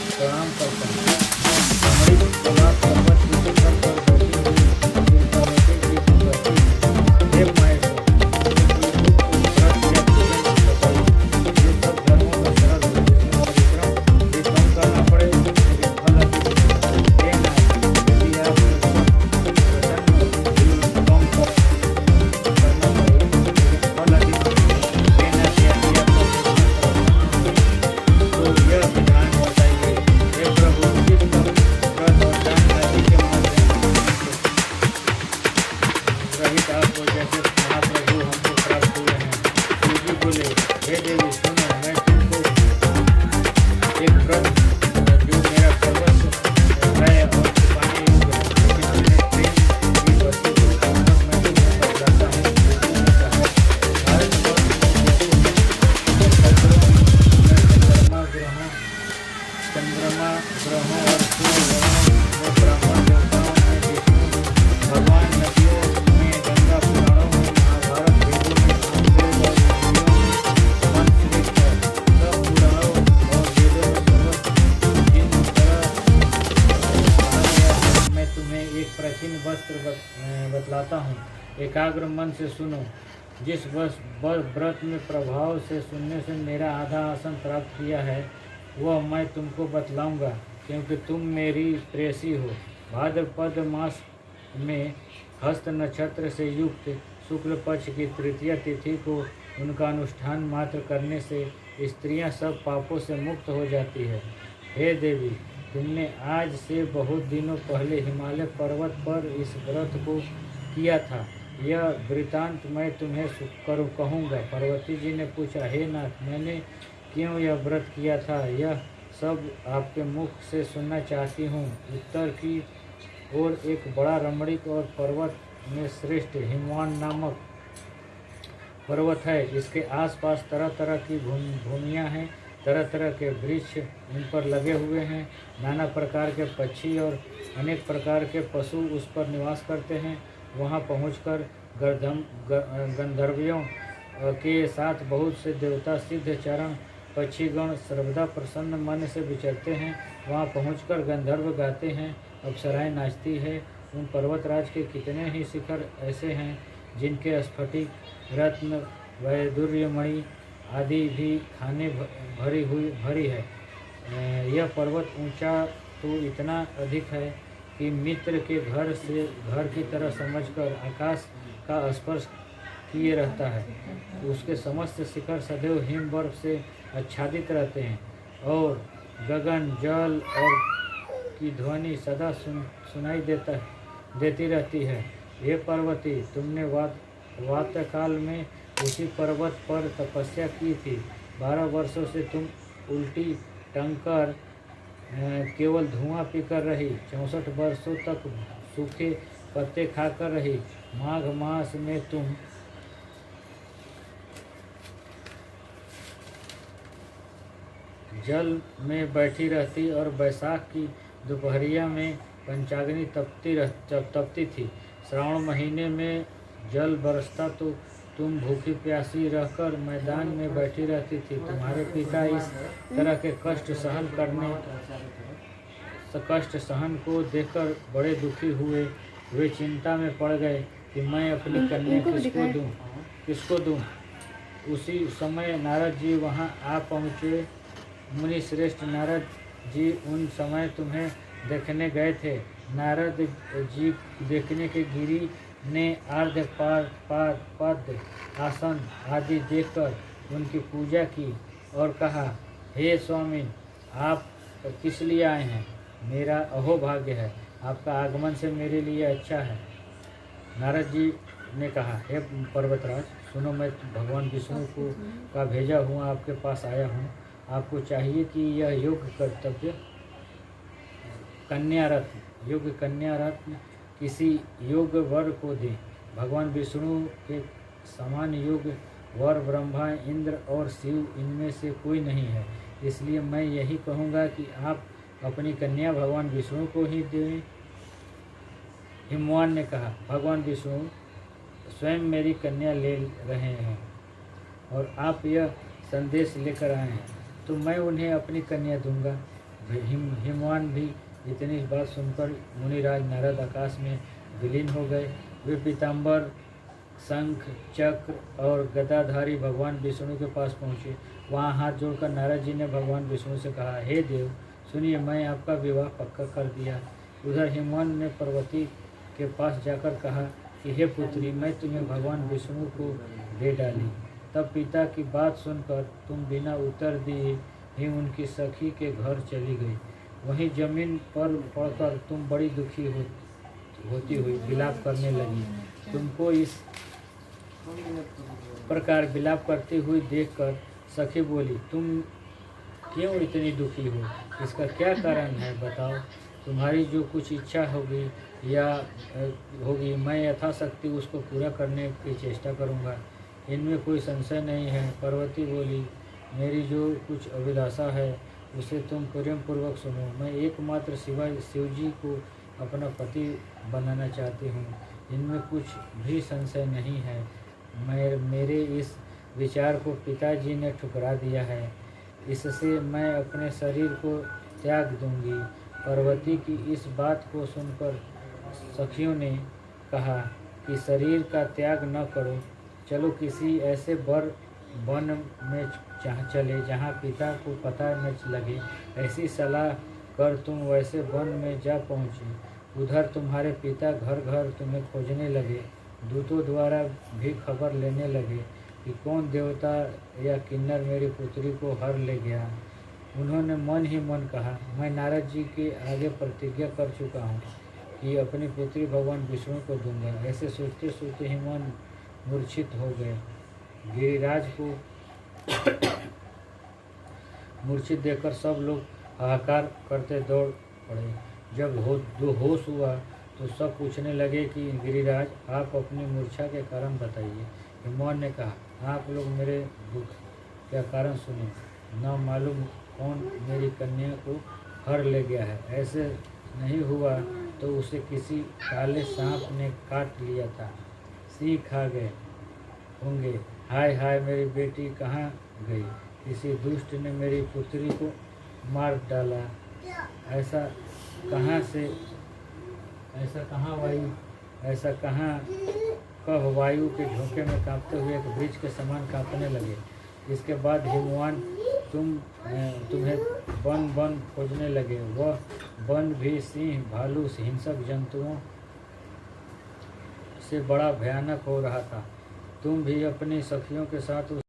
प्रणाम करता हूँ। हमारी कला पर्वत के शिखर पर बैठी हुई शिल्पलेखे की कहती हे माहेश्वर, व्रत या पूजन की बताई। ये सब धर्मों का सरल है, जिसमें परिश्रम भी कम करना पड़े लेकिन फल अधिक मिले। हे नाथ, यदि आप प्रसन्न भी कम करना पड़े लेकिन फल अधिक मिले, हे नाथ, यदि आप तो यह विधान बताइए। हे प्रभु, किस व्रत और दान आदि के मध्य रहित आप हो जैसे महाप्रभु हमको प्राप्त हुए हैं। शिव जी बोले, हे देवी सुनो, मैं तुमको एक व्रत जो मेरा सर्वस्व है और छुपाने योग्य है, लेकिन मैंने प्रेम की वस्तु को मैं तुम्हें बतलाता हूँ। उसने कहा, भारतवर्ष चंद्रमा ग्रहों और सूर्य ग्रहों में ब्राह्मण देवताओं में विष्णु भगवान, नदियों में गंगा, पुराणों में महाभारत, वेदों में सामवेद और हिंदियों में मन श्रेष्ठ है। सब पुराणों और वेदों में सर्वत्र जिन तरह मैं तुम्हें एक प्राचीन वस्त्र बतलाता हूँ। एकाग्र मन से सुनो। जिस व्रत में प्रभाव से सुनने से मेरा आधा आसन प्राप्त किया है वह मैं तुमको बतलाऊंगा, क्योंकि तुम मेरी प्रेयसी हो। भाद्रपद मास में हस्त नक्षत्र से युक्त शुक्ल पक्ष की तृतीया तिथि को उनका अनुष्ठान मात्र करने से स्त्रियां सब पापों से मुक्त हो जाती है। हे देवी, तुमने आज से बहुत दिनों पहले हिमालय पर्वत पर इस व्रत को किया था। यह वृतांत मैं तुम्हें कहूँगा। पार्वती जी ने पूछा, हे नाथ, मैंने क्यों यह व्रत किया था, यह सब आपके मुख से सुनना चाहती हूँ। उत्तर की ओर एक बड़ा रमणीक और पर्वत में श्रेष्ठ हिमवान नामक पर्वत है। इसके आसपास तरह तरह की भूमियाँ हैं, तरह तरह के वृक्ष इन पर लगे हुए हैं। नाना प्रकार के पक्षी और अनेक प्रकार के पशु उस पर निवास करते हैं। वहाँ पहुँचकर गंधर्वियों के साथ बहुत से देवता सिद्ध चरण पक्षीगण सर्वदा प्रसन्न मन से विचरते हैं। वहाँ पहुंचकर गंधर्व गाते हैं, अप्सराएं नाचती है। उन पर्वतराज के कितने ही शिखर ऐसे हैं जिनके स्फटिक, रत्न, वैदुर्यमणि आदि भी खाने भरी है। यह पर्वत ऊंचा तो इतना अधिक है कि मित्र के घर की तरह समझकर आकाश का स्पर्श किए रहता है। उसके समस्त शिखर सदैव हिम बर्फ से आच्छादित रहते हैं और गगन, जल और की ध्वनि सदा सुनाई देती रहती है। हे पार्वती, तुमने वातकाल में उसी पर्वत पर तपस्या की थी। 12 वर्षों से तुम उल्टी टंकर केवल धुआं पीकर रही। 64 वर्षों तक सूखे पत्ते खाकर रही। माघ मास में तुम जल में बैठी रहती और बैसाख की दोपहरिया में पंचाग्नि तपती थी। श्रावण महीने में जल बरसता तो तुम भूखी प्यासी रहकर मैदान में बैठी रहती थी। तुम्हारे पिता इस तरह के कष्ट सहन को देखकर बड़े दुखी हुए। वे चिंता में पड़ गए कि मैं अपनी कन्या किसको दूं। उसी समय नारद जी वहां आ पहुँचे। मुनि श्रेष्ठ नारद जी उन समय तुम्हें देखने गए थे। नारद जी देखने के गिरी ने आर्ध पाद्य आसन आदि देखकर उनकी पूजा की और कहा, हे स्वामी, आप किस लिए आए हैं? मेरा अहोभाग्य है, आपका आगमन से मेरे लिए अच्छा है। नारद जी ने कहा, हे पर्वतराज, सुनो, मैं भगवान विष्णु का भेजा हूँ, आपके पास आया हूँ। आपको चाहिए कि यह योग्य कर्तव्य कन्या रत्न किसी योग्य वर को दें। भगवान विष्णु के समान योग्य वर ब्रह्मा, इंद्र और शिव इनमें से कोई नहीं है। इसलिए मैं यही कहूँगा कि आप अपनी कन्या भगवान विष्णु को ही दें। हिमवान ने कहा, भगवान विष्णु स्वयं मेरी कन्या ले रहे हैं और आप यह संदेश लेकर आए हैं, तो मैं उन्हें अपनी कन्या दूंगा। हिमवान भी इतनी बात सुनकर मुनिराज नारद आकाश में विलीन हो गए। वे पीताम्बर, शंख, चक्र और गदाधारी भगवान विष्णु के पास पहुँचे। वहाँ हाथ जोड़कर नारद जी ने भगवान विष्णु से कहा, हे देव सुनिए, मैं आपका विवाह पक्का कर दिया। उधर हिमवान ने पार्वती के पास जाकर कहा कि हे पुत्री, मैं तुम्हें भगवान विष्णु को दे डाली। तब पिता की बात सुनकर तुम बिना उत्तर दिए ही उनकी सखी के घर चली गई। वहीं जमीन पर पड़कर तुम बड़ी दुखी होती हुई विलाप करने लगी। तुमको इस प्रकार विलाप करती हुई देखकर सखी बोली, तुम क्यों इतनी दुखी हो? इसका क्या कारण है, बताओ। तुम्हारी जो कुछ इच्छा होगी मैं यथाशक्ति उसको पूरा करने की चेष्टा करूँगा, इनमें कोई संशय नहीं है। पार्वती बोली, मेरी जो कुछ अभिलाषा है उसे तुम प्रेम पूर्वक सुनो। मैं एकमात्र शिव जी को अपना पति बनाना चाहती हूँ, इनमें कुछ भी संशय नहीं है। मेरे इस विचार को पिताजी ने ठुकरा दिया है, इससे मैं अपने शरीर को त्याग दूंगी। पार्वती की इस बात को सुनकर सखियों ने कहा कि शरीर का त्याग न करो, चलो किसी ऐसे वन में चले जहाँ पिता को पता न लगे। ऐसी सलाह कर तुम वैसे वन में जा पहुँची। उधर तुम्हारे पिता घर घर तुम्हें खोजने लगे। दूतों द्वारा भी खबर लेने लगे कि कौन देवता या किन्नर मेरी पुत्री को हर ले गया। उन्होंने मन ही मन कहा, मैं नारद जी के आगे प्रतिज्ञा कर चुका हूँ कि अपनी पुत्री भगवान विष्णु को दूंगा। ऐसे सोचते सोचते ही मन मूर्छित हो गए। गिरिराज को मूर्छित देखकर सब लोग हाहाकार करते दौड़ पड़े। जब होश हुआ तो सब पूछने लगे कि गिरिराज, आप अपनी मूर्छा के कारण बताइए। हिमवान ने कहा, आप लोग मेरे दुख का कारण सुने। न मालूम कौन मेरी कन्या को हर ले गया है। ऐसे नहीं हुआ तो उसे किसी काले सांप ने काट लिया था, सिंह खा गए होंगे। हाय हाय, मेरी बेटी कहाँ गई? किसी दुष्ट ने मेरी पुत्री को मार डाला। ऐसा कहाँ कह वायु के झोंके में कांपते हुए एक वृक्ष के समान कांपने लगे। इसके बाद हिमवान तुम्हें वन खोजने लगे। वह वन भी सिंह, भालू, हिंसक जंतुओं से बड़ा भयानक हो रहा था। तुम भी अपनी सखियों के साथ